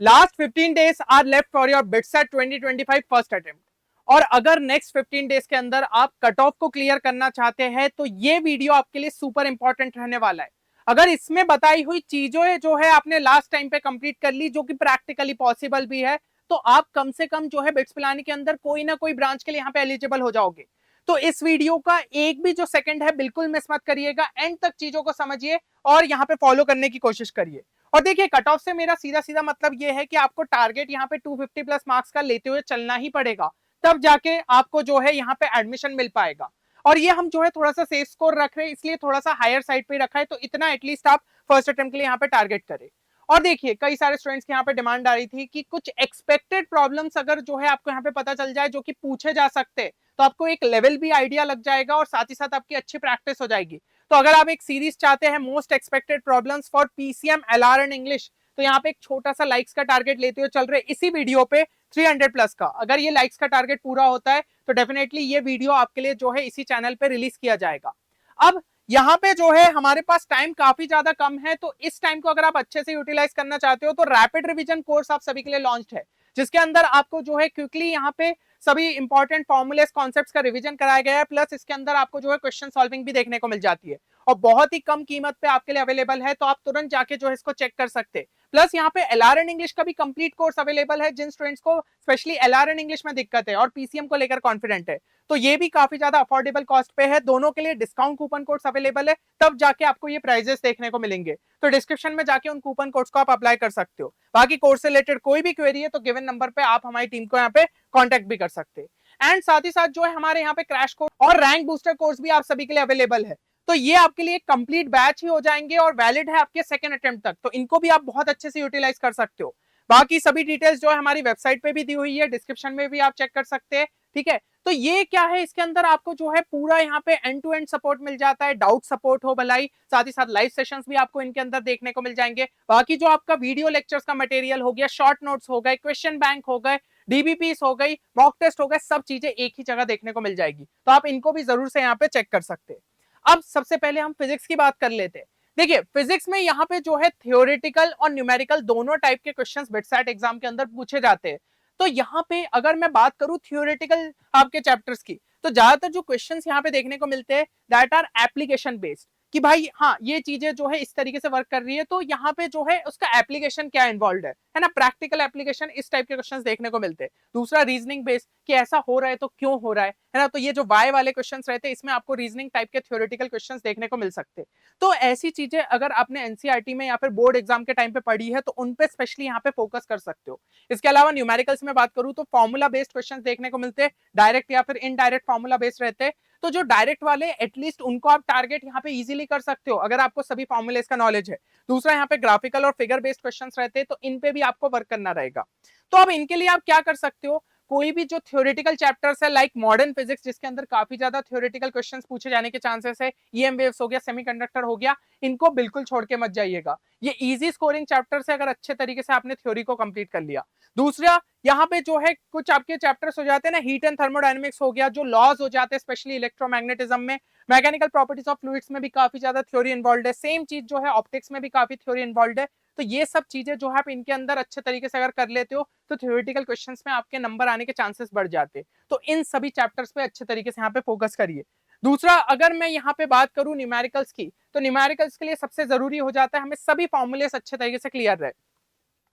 Last 15 days are left for your BITSAT 2025 first attempt. और अगर next 15 days के अंदर आप कट ऑफ को क्लियर करना चाहते हैं तो ये वीडियो आपके लिए सुपर इंपॉर्टेंट रहने वाला है। अगर इसमें बताई हुई चीजें जो है आपने लास्ट टाइम पे कंप्लीट कर ली, जो कि प्रैक्टिकली पॉसिबल भी है, तो आप कम से कम जो है बिट्स पिलानी के अंदर कोई ना कोई ब्रांच के लिए यहाँ पे एलिजिबल हो जाओगे। तो इस वीडियो का एक भी जो सेकंड है बिल्कुल मिस मत करिएगा, एंड तक चीजों को समझिए और यहाँ पे फॉलो करने की कोशिश करिए। और देखिए, कट ऑफ से मेरा सीधा सीधा मतलब ये है कि आपको टारगेट यहाँ पे 250 प्लस मार्क्स का लेते हुए चलना ही पड़ेगा, तब जाके आपको जो है यहाँ पे एडमिशन मिल पाएगा। और ये हम जो है थोड़ा सा सेफ स्कोर रख रहे हैं, इसलिए थोड़ा सा हायर साइड पे रखा है, तो इतना एटलीस्ट आप फर्स्ट अटेम्प्ट के लिए यहाँ पे टारगेट करें। और देखिए, कई सारे स्टूडेंट्स की यहाँ पे डिमांड आ रही थी कि कुछ एक्सपेक्टेड प्रॉब्लम्स अगर जो है आपको यहाँ पे पता चल जाए, जो कि पूछे जा सकते हैं, तो आपको एक लेवल भी आइडिया लग जाएगा और साथ ही साथ आपकी अच्छी प्रैक्टिस हो जाएगी। तो अगर आप एक सीरीज चाहते हैं most expected problems for PCM LR and English, तो यहाँ पे एक छोटा सा लाइक्स का टारगेट लेते हुए चल रहे इसी वीडियो पे 300 प्लस का। अगर ये लाइक्स का टारगेट पूरा होता है तो डेफिनेटली ये वीडियो आपके लिए जो है इसी चैनल पे रिलीज किया जाएगा। अब यहाँ पे जो है हमारे पास टाइम काफी ज्यादा कम है, तो इस टाइम को अगर आप अच्छे से यूटिलाइज करना चाहते हो तो रैपिड रिवीजन कोर्स आप सभी के लिए लॉन्च है, जिसके अंदर आपको जो है क्विकली यहाँ पे सभी इंपॉर्टेंट फॉर्मूलेस कॉन्सेप्ट्स का रिवीजन कराया गया है, प्लस इसके अंदर आपको जो है क्वेश्चन सॉल्विंग भी देखने को मिल जाती है और बहुत ही कम कीमत पे आपके लिए अवेलेबल है, तो आप तुरंत जाके जो है इसको चेक कर सकते हैं। प्लस यहाँ पे एलआर एंड इंग्लिश का भी कंप्लीट कोर्स अवेलेबल है, जिन स्टूडेंट्स को स्पेशली एलआर एंड इंग्लिश में दिक्कत है और पीसीएम को लेकर कॉन्फिडेंट है, तो ये भी काफी ज्यादा अफोर्डेबल कॉस्ट पे है। दोनों के लिए डिस्काउंट कूपन कोड्स अवेलेबल है, तब जाके आपको ये प्राइजेस देखने को मिलेंगे। तो डिस्क्रिप्शन में जाके उन कूपन कोड्स को आप अप्लाई कर सकते हो। बाकी कोर्स से रिलेटेड कोई भी क्वेरी है तो गिवन नंबर पे आप हमारी टीम को यहाँ पे कॉन्टेक्ट भी कर सकते हैं। एंड साथ ही साथ जो है हमारे यहाँ पे क्रैश कोर्स और रैंक बूस्टर कोर्स भी आप सभी के लिए अवेलेबल है। तो ये आपके लिए कंप्लीट बैच ही हो जाएंगे और वैलिड है आपके सेकंड अटेम्प्ट तक, तो इनको भी आप बहुत अच्छे से यूटिलाइज कर सकते हो। बाकी सभी डिटेल्स जो है हमारी वेबसाइट पे भी दी हुई है, डिस्क्रिप्शन में भी आप चेक कर सकते हैं। ठीक है, तो ये क्या है, इसके अंदर आपको जो है पूरा यहाँ पे एंड टू एंड सपोर्ट मिल जाता है, डाउट सपोर्ट हो भलाई, साथ ही साथ लाइव सेशंस भी आपको इनके अंदर देखने को मिल जाएंगे। बाकी जो आपका वीडियो लेक्चर्स का मटेरियल हो गया, शॉर्ट नोट्स हो गए, क्वेश्चन बैंक हो गए, डीबीपीस हो गई, मॉक टेस्ट हो गए, सब चीजें एक ही जगह देखने को मिल जाएगी, तो आप इनको भी जरूर से यहाँ पे चेक कर सकते हैं। अब सबसे पहले हम फिजिक्स की बात कर लेते हैं। देखिए, फिजिक्स में यहाँ पे जो है थियोरेटिकल और न्यूमेरिकल दोनों टाइप के क्वेश्चंस बिटसेट एग्जाम के अंदर पूछे जाते हैं। तो यहाँ पे अगर मैं बात करूं थियोरेटिकल आपके चैप्टर्स की, तो ज्यादातर जो क्वेश्चंस यहाँ पे देखने को मिलते हैं दैट आर एप्लीकेशन बेस्ड, कि भाई हाँ ये चीजें जो है इस तरीके से वर्क कर रही है, तो यहाँ पे जो है उसका एप्लीकेशन क्या इन्वॉल्व है ना, प्रैक्टिकल एप्लीकेशन, इस टाइप के क्वेश्चंस देखने को मिलते हैं। दूसरा रीजनिंग बेस्ड, कि ऐसा हो रहा है तो क्यों हो रहा है ना, तो ये जो वाई वाले क्वेश्चंस रहते हैं इसमें आपको रीजनिंग टाइप के थ्योरेटिकल क्वेश्चंस देखने को मिल सकते हैं। तो ऐसी चीजें अगर आपने एनसीईआरटी में या फिर बोर्ड एग्जाम के टाइम पे पढ़ी है तो उन पे स्पेशली यहाँ पे फोकस कर सकते हो। इसके अलावा न्यूमेरिकल्स में बात करूं तो फॉर्मूला बेस्ड क्वेश्चंस देखने को मिलते हैं, डायरेक्ट या फिर इनडायरेक्ट फॉर्मूला बेस्ड रहते हैं। तो जो डायरेक्ट वाले एटलीस्ट उनको आप टारगेट यहाँ पे इजीली कर सकते हो अगर आपको सभी फॉर्मूलेस का नॉलेज है। दूसरा यहाँ पे ग्राफिकल और फिगर बेस्ड क्वेश्चंस रहते हैं, तो इन पे भी आपको वर्क करना रहेगा। तो अब इनके लिए आप क्या कर सकते हो, कोई भी जो थ्योरेटिकल चैप्टर्स है लाइक मॉडर्न फिजिक्स, जिसके अंदर काफी ज्यादा थ्योरेटिकल क्वेश्चंस पूछे जाने के चांसेस है, ईएम वेव्स हो गया, सेमीकंडक्टर हो गया, इनको बिल्कुल छोड़ के मत जाइएगा। ये इजी स्कोरिंग चैप्टर्स है अगर अच्छे तरीके से आपने थ्योरी को कंप्लीट कर लिया। दूसरा यहाँ पे जो है कुछ आपके चैप्टर्स हो जाते हैं ना, हीट एंड थर्मोडायनेमिक्स हो गया, जो लॉज हो जाते हैं स्पेशली इलेक्ट्रोमैग्नेटिज्म में, मैकेनिकल प्रॉपर्टीज ऑफ फ्लूइड्स में भी काफी ज्यादा थ्योरी इन्वॉल्व है, सेम चीज जो है ऑप्टिक्स में भी काफी थ्योरी इन्वॉल्व है। तो ये सब चीजें जो है आप इनके अंदर अच्छे तरीके से अगर कर लेते हो तो थ्योरेटिकल क्वेश्चंस में आपके नंबर आने के चांसेस बढ़ जाते हैं। तो इन सभी चैप्टर्स पे अच्छे तरीके से यहाँ पे फोकस करिए। दूसरा, अगर मैं यहाँ पे बात करूं न्यूमेरिकल्स की, तो न्यूमेरिकल्स के लिए सबसे जरूरी हो जाता है हमें सभी फॉर्मूलेस अच्छे तरीके से क्लियर रहे।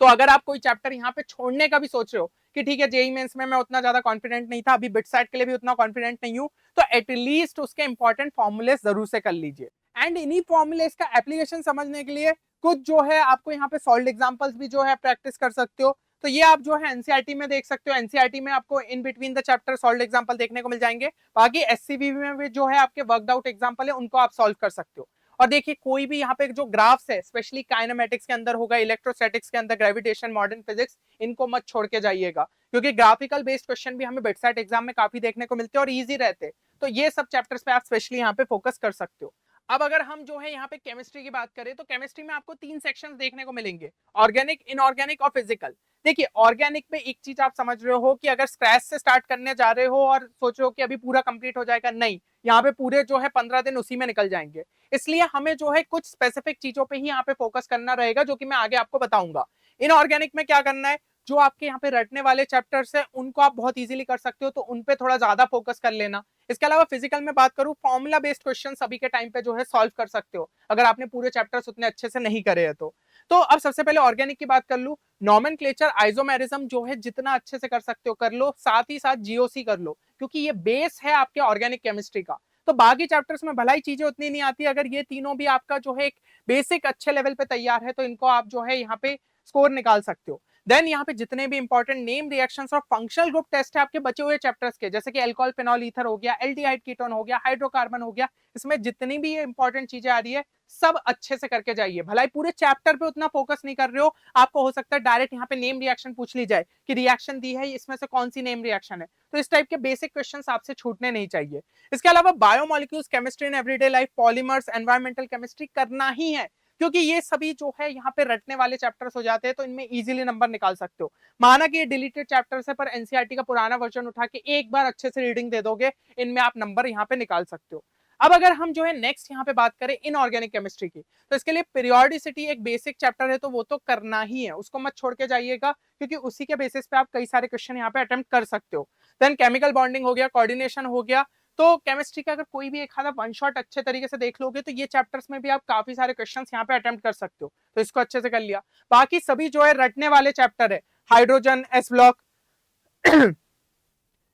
तो अगर आप कोई चैप्टर यहाँ पे छोड़ने का भी सोच रहे हो कि ठीक है जेईई मेंस में मैं उतना ज्यादा कॉन्फिडेंट नहीं था, अभी बिटसाइट के लिए भी उतना कॉन्फिडेंट नहीं हूं, तो एटलीस्ट उसके इंपॉर्टेंट फॉर्मूलेस जरूर से कर लीजिए। एंड इन्हीं फॉर्मूलेस का एप्लीकेशन समझने के लिए कुछ जो है आपको यहाँ पे सॉल्व एग्जांपल्स भी जो है प्रैक्टिस कर सकते हो। तो ये आप जो है एनसीईआरटी में देख सकते हो, एनसीईआरटी में आपको in between the chapter solve example देखने को मिल जाएंगे। बाकी एससीबी में भी जो है आपके वर्कड आउट एग्जांपल है, उनको आप सॉल्व कर सकते हो। और देखिए, कोई भी यहाँ पे जो ग्राफ्स है स्पेशली काइनेमेटिक्स के अंदर होगा, इलेक्ट्रोस्टैटिक्स के अंदर, ग्रेविटेशन, मॉडर्न फिजिक्स, इनको मत छोड़ के जाइएगा, क्योंकि ग्राफिकल बेस्ड क्वेश्चन भी हमें बिटसाइट एग्जाम में काफी देखने को मिलते हैं और इजी रहते हैं। तो ये सब चैप्टर्स पे आप स्पेशली यहाँ पे फोकस कर सकते हो। अब अगर हम जो है यहाँ पे केमिस्ट्री की बात करें तो केमिस्ट्री में आपको 3 सेक्शंस देखने को मिलेंगे, ऑर्गेनिक, इनऑर्गेनिक और फिजिकल। देखिए, ऑर्गेनिक में एक चीज आप समझ रहे हो कि अगर स्क्रैच से स्टार्ट करने जा रहे हो और सोच रहे हो कि अभी पूरा कंप्लीट हो जाएगा, नहीं, यहाँ पे पूरे जो है 15 दिन उसी में निकल जाएंगे। इसलिए हमें जो है कुछ स्पेसिफिक चीजों पे ही यहाँ पे फोकस करना रहेगा, जो कि मैं आगे आपको बताऊंगा। इनऑर्गेनिक में क्या करना है, जो आपके यहाँ पे रटने वाले चैप्टर्स है उनको आप बहुत इजीली कर सकते हो, तो उन पे थोड़ा ज्यादा फोकस कर लेना। इसके अलावा फिजिकल में बात करूं, फॉर्मूला बेस्ड क्वेश्चन अभी के टाइम पे जो है सॉल्व कर सकते हो अगर आपने पूरे चैप्टर्स उतने अच्छे से नहीं करे हैं तो अब सबसे पहले ऑर्गेनिक की बात कर लूं। नॉमेनक्लेचर आइसोमेरिज्म जो है जितना अच्छे से कर सकते हो कर लो, साथ ही साथ जीओसी कर लो, क्योंकि ये बेस है आपके ऑर्गेनिक केमिस्ट्री का। तो बाकी चैप्टर्स में भलाई चीजें उतनी नहीं आती, अगर ये तीनों भी आपका जो है एक बेसिक अच्छे लेवल पे तैयार है तो इनको आप जो है यहाँ पे स्कोर निकाल सकते हो। देन यहाँ पे जितने भी इंपॉर्टेंट नेम रिएक्शंस और फंक्शनल ग्रुप टेस्ट है आपके बचे हुए चैप्टर्स के, जैसे कि एल्कोहल फिनॉल ईथर हो गया, एल्डिहाइड कीटोन हो गया, हाइड्रोकार्बन हो गया, इसमें जितनी भी इंपॉर्टेंट चीजें आ रही है सब अच्छे से करके जाइए। भलाई पूरे चैप्टर पे उतना फोकस नहीं कर रहे हो, आपको हो सकता है डायरेक्ट यहाँ पे नेम रिएक्शन पूछ ली जाए कि रिएक्शन दी है इसमें से कौन सी नेम रिएक्शन है, तो इस टाइप के बेसिक क्वेश्चंस आपसे छूटने नहीं चाहिए। इसके अलावा biomolecules chemistry in everyday life, polymers, environmental chemistry करना ही है, क्योंकि ये सभी जो है यहाँ पे रटने वाले चैप्टर्स हो जाते हैं, तो इनमें इजीली नंबर निकाल सकते हो। माना कि ये डिलीटेड चैप्टर्स है, पर एनसीईआरटी का पुराना वर्जन उठा के एक बार अच्छे से रीडिंग दे दोगे, इनमें आप नंबर यहाँ पे निकाल सकते हो। अब अगर हम जो है नेक्स्ट यहाँ पे बात करें इनऑर्गेनिक केमिस्ट्री की, तो इसके लिए पीरियोडिसिटी एक बेसिक चैप्टर है, तो वो तो करना ही है, उसको मत छोड़ के जाइएगा, क्योंकि उसी के बेसिस पे आप कई सारे क्वेश्चन यहाँ पे अटेम्प्ट कर सकते हो। देन केमिकल बॉन्डिंग हो गया, कोऑर्डिनेशन हो गया, तो केमिस्ट्री का अगर कोई भी एक आधा वन शॉट अच्छे तरीके से देख लोगे तो ये चैप्टर्स में भी आप काफी सारे क्वेश्चंस यहाँ पे अटेम्प्ट कर सकते हो, तो इसको अच्छे से कर लिया। बाकी सभी जो है रटने वाले चैप्टर है, hydrogen, S block,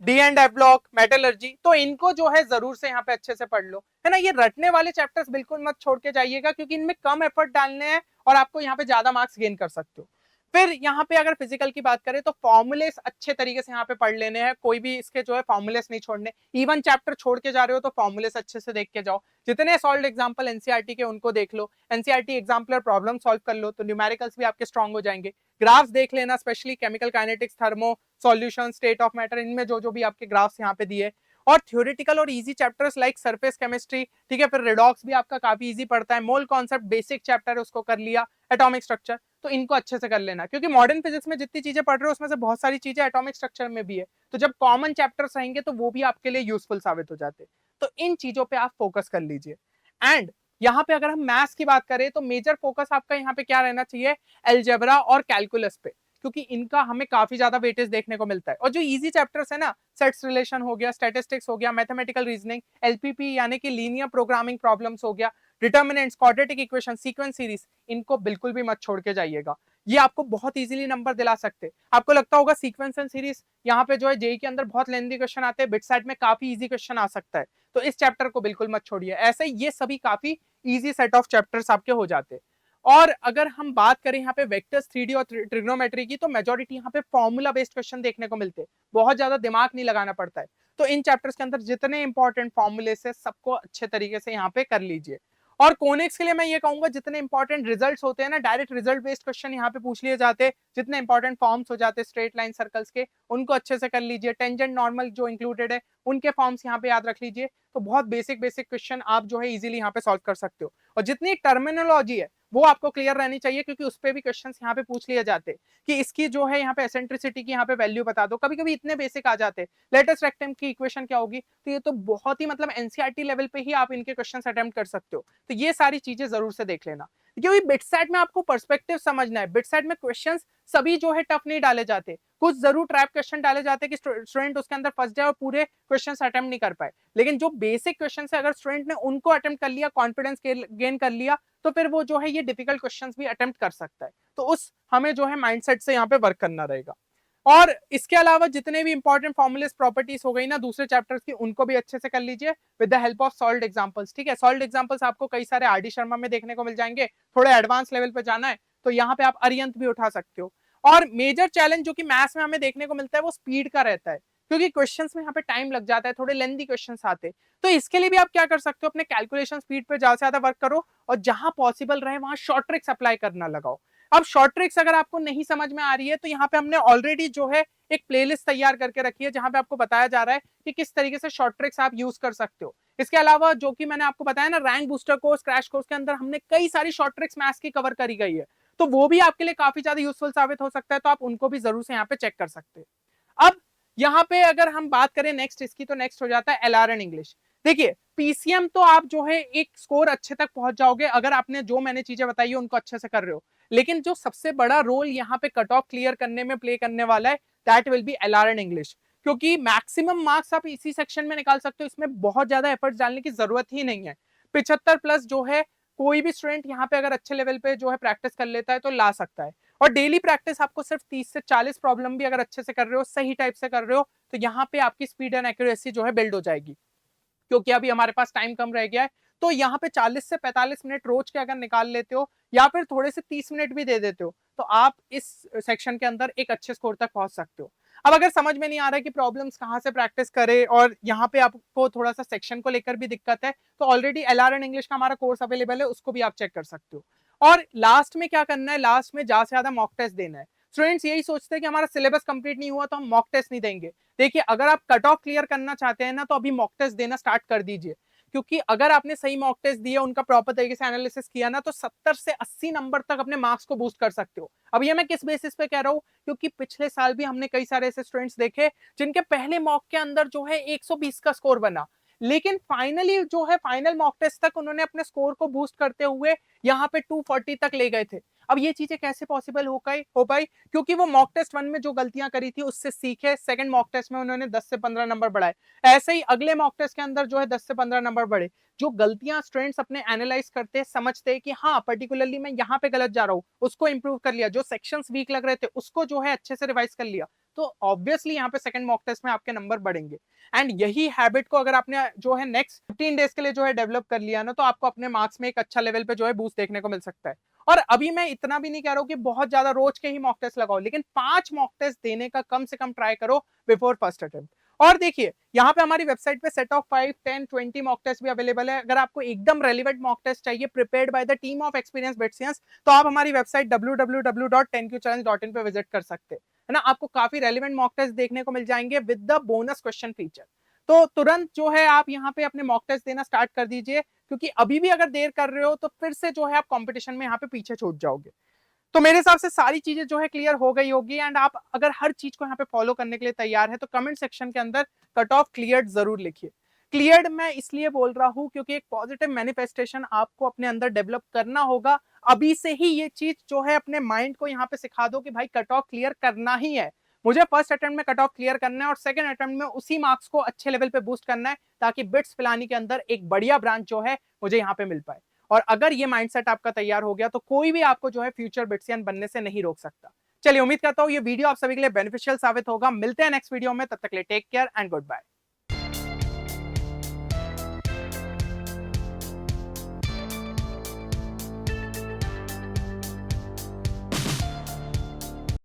D and F block, metallurgy, तो इनको जो है जरूर से यहाँ पे अच्छे से पढ़ लो, है ना। ये रटने वाले चैप्टर्स बिल्कुल मत छोड़ के जाइएगा, क्योंकि इनमें कम एफर्ट डालने हैं और आपको यहाँ पे ज्यादा मार्क्स गेन कर सकते हो। फिर यहाँ पे अगर फिजिकल की बात करें तो फॉर्मुलेस अच्छे तरीके से यहाँ पे पढ़ लेने हैं, कोई भी इसके जो है फॉर्मुलेस नहीं छोड़ने, इवन चैप्टर छोड़ के जा रहे हो तो फॉर्मुलेस अच्छे से देख के जाओ। जितने सॉल्व एग्जांपल एनसीईआरटी के उनको देख लो, एनसीईआरटी एग्जाम्पलर प्रॉब्लम सॉल्व कर लो, तो न्यूमेरिकल्स भी आपके स्ट्रांग हो जाएंगे। ग्राफ्स देख लेना, specially chemical kinetics, thermo, solution, state of matter, इनमें जो जो भी आपके ग्राफ्स यहाँ पे दिए। और थ्योरेटिकल और easy chapters like surface chemistry, ठीक है, फिर रेडॉक्स भी आपका काफी इजी पड़ता है, मोल कॉन्सेप्ट बेसिक चैप्टर है उसको कर लिया, एटॉमिक स्ट्रक्चर, तो इनको अच्छे से कर लेना, क्योंकि मॉडर्न फिजिक्स में जितनी चीजें पढ़ रहे हो उसमें से बहुत सारी चीजें एटॉमिक स्ट्रक्चर में भी है, तो जब कॉमन चैप्टर्स रहेंगे तो वो भी आपके लिए यूजफुल साबित हो जाते, तो इन चीजों पे आप फोकस कर लीजिए। एंड यहाँ पे अगर हम मैथ्स की बात करें तो मेजर फोकस आपका यहाँ पे क्या रहना चाहिए, एल्जेब्रा और कैलकुलस पे, क्योंकि इनका हमें काफी ज्यादा वेटेज देखने को मिलता है। और जो इजी चैप्टर्स है ना, सेट्स रिलेशन हो गया, स्टैटिस्टिक्स हो गया, मैथमेटिकल रीजनिंग, एलपीपी यानी कि लीनियर प्रोग्रामिंग प्रॉब्लम्स हो गया, determinants, quadratic equation, sequence series, इनको बिल्कुल भी मत छोड़ के जाइएगा, ये आपको बहुत इजीली नंबर दिला सकते हैं। आपको लगता होगा सीक्वेंस एंड सीरीज यहाँ पे जो है जेई के अंदर बहुत लेंथी क्वेश्चन आते हैं, बिट सेट में काफी इजी क्वेश्चन आ सकता है, तो इस चैप्टर को बिल्कुल मत छोड़िए। ऐसे ये सभी काफी इजी सेट ऑफ चैप्टर्स आपके हो जाते हैं। और अगर हम बात करें यहाँ पे वेक्टर्स, 3D और ट्रिग्नोमेट्री की, तो मेजॉरिटी यहाँ पे फॉर्मूला बेस्ड क्वेश्चन देखने को मिलते हैं, बहुत ज्यादा दिमाग नहीं लगाना पड़ता है, तो इन चैप्टर्स के अंदर जितने इंपॉर्टेंट फॉर्मूले से सबको अच्छे तरीके से यहाँ पे कर लीजिए। और कोनिक्स के लिए मैं ये कहूंगा जितने इंपॉर्टेंट रिजल्ट्स होते हैं ना, डायरेक्ट रिजल्ट बेस्ड क्वेश्चन यहाँ पे पूछ लिए जाते हैं, जितने इंपॉर्टेंट फॉर्म्स हो जाते हैं स्ट्रेट लाइन सर्कल्स के, उनको अच्छे से कर लीजिए। टेंजेंट नॉर्मल जो इंक्लूडेड है उनके फॉर्म्स यहाँ पे याद रख लीजिए, तो बहुत बेसिक बेसिक क्वेश्चन आप जो है इजीली यहाँ पे सॉल्व कर सकते हो। और जितनी टर्मिनोलॉजी है वो आपको क्लियर रहनी चाहिए, क्योंकि उस पर भी क्वेश्चन यहाँ पे पूछ लिए जाते हैं कि इसकी जो है यहाँ पे एसेंट्रिसिटी की यहाँ पे वैल्यू बता दो, कभी कभी इतने बेसिक आ जाते हैं, लेटेस्ट रेक्टेम की इक्वेशन क्या होगी, तो ये तो बहुत ही मतलब एनसीईआरटी लेवल पे ही आप इनके क्वेश्चन अटेम्प्ट कर सकते हो, तो ये सारी चीजें जरूर से देख लेना। क्योंकि बिटसेट में आपको पर्सपेक्टिव समझना है, बिटसेट में क्वेश्चंस सभी जो है टफ नहीं डाले जाते, कुछ जरूर ट्रैप क्वेश्चन डाले जाते कि स्टूडेंट उसके अंदर फंस जाए और पूरे क्वेश्चंस अटेम्प्ट नहीं कर पाए, लेकिन जो बेसिक क्वेश्चन है अगर स्टूडेंट ने उनको अटेम्प्ट कर लिया, कॉन्फिडेंस गेन कर लिया, तो फिर वो जो है ये डिफिकल्ट क्वेश्चंस भी अटेम्प्ट कर सकता है, तो उस हमें जो है माइंडसेट से यहाँ पे वर्क करना रहेगा। और इसके अलावा जितने भी इंपॉर्टेंट फॉर्मुलेस प्रॉपर्टीज हो गई ना दूसरे चैप्टर्स की, उनको भी अच्छे से कर लीजिए with the help of solved examples, ठीक है। सॉल्व्ड एग्जांपल्स आपको कई सारे आर डी शर्मा में देखने को मिल जाएंगे, थोड़े एडवांस लेवल पे जाना है तो यहाँ पे आप अरियंत भी उठा सकते हो। और मेजर चैलेंज जो कि मैथ्स में हमें देखने को मिलता है वो स्पीड का रहता है, क्योंकि क्वेश्चंस में यहाँ पे टाइम लग जाता है, थोड़े लेंथी क्वेश्चंस आते हैं, तो इसके लिए भी आप क्या कर सकते हो, अपने कैलकुलेशन स्पीड पे ज्यादा से ज्यादा वर्क करो, और जहां पॉसिबल रहे वहां शॉर्ट ट्रिक्स अप्लाई करना लगाओ। अब शॉर्ट ट्रिक्स अगर आपको नहीं समझ में आ रही है तो यहाँ पे हमने ऑलरेडी जो है एक प्लेलिस्ट तैयार करके रखी है, जहां पे आपको बताया जा रहा है कि किस तरीके से शॉर्ट ट्रिक्स आप यूज कर सकते हो। इसके अलावा जो कि मैंने आपको बताया ना, rank booster course, crash course के अंदर हमने कई सारी शॉर्ट ट्रिक्स मैथ्स की कवर करी गई है, तो वो भी आपके लिए काफी ज्यादा यूजफुल साबित हो सकता है, तो आप उनको भी जरूर से यहाँ पे चेक कर सकते हैं। अब यहाँ पे अगर हम बात करें नेक्स्ट इसकी, तो नेक्स्ट हो जाता है एलआर एंड इंग्लिश। देखिए पीसीएम तो आप जो है एक स्कोर अच्छे तक पहुंच जाओगे अगर आपने जो मैंने चीजें बताई है उनको अच्छे से कर रहे हो, लेकिन जो सबसे बड़ा रोल यहाँ पे कट ऑफ क्लियर करने में प्ले करने वाला है, that will be LR and English, क्योंकि मैक्सिमम मार्क्स आप इसी सेक्शन में निकाल सकते हो, इसमें बहुत ज्यादा एफर्ट्स डालने की जरूरत ही नहीं है। 75 प्लस जो है कोई भी स्टूडेंट यहाँ पे अगर अच्छे लेवल पे जो है प्रैक्टिस कर लेता है तो ला सकता है। और डेली प्रैक्टिस आपको सिर्फ 30 से 40 प्रॉब्लम भी अगर अच्छे से कर रहे हो, सही टाइप से कर रहे हो, तो यहाँ पे आपकी स्पीड एंड एक्यूरेसी जो है बिल्ड हो जाएगी। क्योंकि अभी हमारे पास टाइम कम रह गया है, तो यहाँ पे 40 से 45 मिनट रोज के अगर निकाल लेते हो या फिर थोड़े से 30 मिनट भी दे देते हो, तो आप इस सेक्शन के अंदर एक अच्छे स्कोर तक पहुंच सकते हो। अब अगर समझ में नहीं आ रहा है कि प्रॉब्लम्स कहाँ से प्रैक्टिस करें और यहाँ पे आपको थोड़ा सा सेक्शन को लेकर भी दिक्कत है, तो ऑलरेडी एलआर एंड इंग्लिश का हमारा कोर्स अवेलेबल है, उसको भी आप चेक कर सकते हो। और लास्ट में क्या करना है, लास्ट में ज्यादा से ज्यादा मॉक टेस्ट देना है। स्टूडेंट्स यही सोचते हैं कि हमारा सिलेबस कंप्लीट नहीं हुआ तो हम मॉक टेस्ट नहीं देंगे। देखिए, अगर आप कट ऑफ क्लियर करना चाहते हैं ना, तो अभी मॉक टेस्ट देना स्टार्ट कर दीजिए, क्योंकि अगर आपने सही मॉक टेस्ट दिया, उनका प्रॉपर तरीके से एनालिसिस किया ना, तो 70 से 80 नंबर तक अपने मार्क्स को बूस्ट कर सकते हो। अब ये मैं किस बेसिस पे कह रहा हूँ, क्योंकि पिछले साल भी हमने कई सारे ऐसे स्टूडेंट्स देखे जिनके पहले मॉक के अंदर जो है 120 का स्कोर बना, लेकिन फाइनली जो है फाइनल मॉक टेस्ट तक उन्होंने अपने स्कोर को बूस्ट करते हुए यहाँ पे 240 तक ले गए थे। अब ये चीजें कैसे पॉसिबल हो पाई, क्योंकि वो मॉक टेस्ट 1 में जो गलतियां करी थी उससे सीखे, सेकंड मॉक टेस्ट में उन्होंने 10 से 15 नंबर बढ़ाए, ऐसे ही अगले मॉक टेस्ट के अंदर जो है 10 से 15 नंबर बढ़े। जो गलतियां स्टूडेंट्स अपने एनालाइज करते, समझते कि हाँ पर्टिकुलरली मैं यहाँ पे गलत जा रहा हूँ, उसको इंप्रूव कर लिया, जो सेक्शंस वीक लग रहे थे उसको जो है अच्छे से रिवाइज कर लिया, तो ऑब्वियसली यहाँ पे सेकंड मॉक टेस्ट में आपके नंबर बढ़ेंगे। एंड यही हैबिट को अगर आपने जो है नेक्स्ट 15 डेज के लिए जो है डेवलप कर लिया ना, तो आपको अपने मार्क्स में एक अच्छा लेवल पे जो है बूस्ट देखने को मिल सकता है। और अभी मैं इतना भी नहीं कह रहा हूँ कि बहुत ज्यादा रोज के ही मॉक टेस्ट लगाओ, लेकिन 5 मॉक टेस्ट देने का कम से कम ट्राई करो बिफोर फर्स्ट अटेम्प्ट। और देखिए, यहाँ पे हमारी वेबसाइट पे सेट ऑफ 5, 10, 20 मॉक टेस्ट भी अवेलेबल है। अगर आपको एकदम रेलिवेंट मॉक टेस्ट चाहिए prepared by the team of experience BITSians, तो आप हमारी वेबसाइट www.10qchallenge.in पे विजिट कर सकते हैं, है ना। आपको काफी रेलिवेंट मॉक टेस्ट देखने को मिल जाएंगे with the bonus question feature. तो तुरंत जो है आप यहाँ पे अपने मॉक टेस्ट देना स्टार्ट कर दीजिए, क्योंकि अभी भी अगर देर कर रहे हो तो फिर से जो है आप कंपटीशन में यहाँ पे पीछे छूट जाओगे। तो मेरे हिसाब से सारी चीजें जो है क्लियर हो गई होगी। एंड आप अगर हर चीज को यहाँ पे फॉलो करने के लिए तैयार है, तो कमेंट सेक्शन के अंदर कट ऑफ क्लियर्ड जरूर लिखिए। क्लियर्ड मैं इसलिए बोल रहा हूँ क्योंकि एक पॉजिटिव मैनिफेस्टेशन आपको अपने अंदर डेवलप करना होगा। अभी से ही ये चीज जो है अपने माइंड को यहाँ पे सिखा दो कि भाई कट ऑफ क्लियर करना ही है, मुझे फर्स्ट अटेम्प्ट में कट ऑफ क्लियर करना है और सेकंड अटेम्प्ट में उसी मार्क्स को अच्छे लेवल पे बूस्ट करना है, ताकि बिट्स पिलानी के अंदर एक बढ़िया ब्रांच जो है मुझे यहाँ पे मिल पाए। और अगर ये माइंडसेट आपका तैयार हो गया, तो कोई भी आपको जो है फ्यूचर बिट्सियन बनने से नहीं रोक सकता। चलिए, उम्मीद करता हूँ ये वीडियो आप सभी के लिए बेनिफिशियल साबित होगा। मिलते हैं नेक्स्ट वीडियो में, तब तक के लिए take care and good bye.